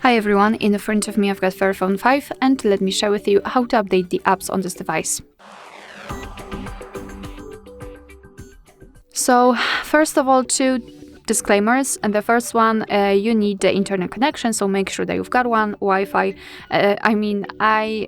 Hi everyone, in front of me I've got FAIRPHONE 5 and let me share with you how to update the apps on this device. So first of all, two disclaimers, and the first one, you need the internet connection, so make sure that you've got one. Wi-Fi, I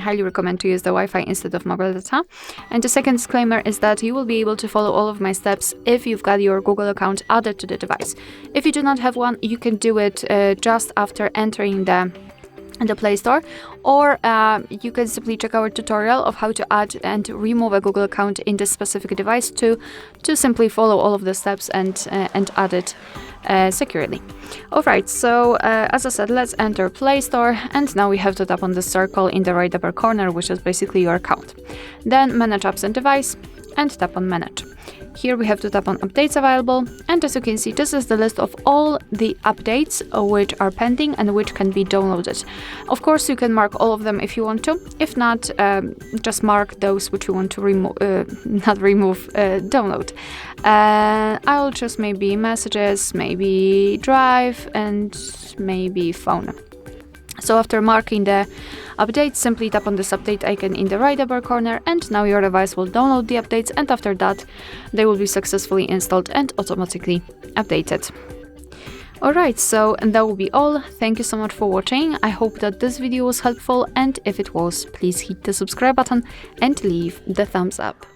highly recommend to use the Wi-Fi instead of mobile data. And the second disclaimer is that you will be able to follow all of my steps if you've got your Google account added to the device. If you do not have one, you can do it just after entering the Play Store, or you can simply check our tutorial of how to add and remove a Google account in this specific device to simply follow all of the steps and add it securely. Alright, so as I said, let's enter Play Store, and now we have to tap on the circle in the right upper corner, which is basically your account. Then Manage Apps and Device, and tap on Manage. Here we have to tap on Updates Available, and as you can see, this is the list of all the updates which are pending and which can be downloaded. Of course, you can mark all of them if you want to. If not, just mark those which you want to download. I'll choose maybe Messages, maybe Drive, and maybe Phone. So after marking the update, simply tap on this update icon in the right upper corner, and now your device will download the updates, and after that they will be successfully installed and automatically updated. Alright, so that will be all. Thank you so much for watching. I hope that this video was helpful, and if it was, please hit the subscribe button and leave the thumbs up.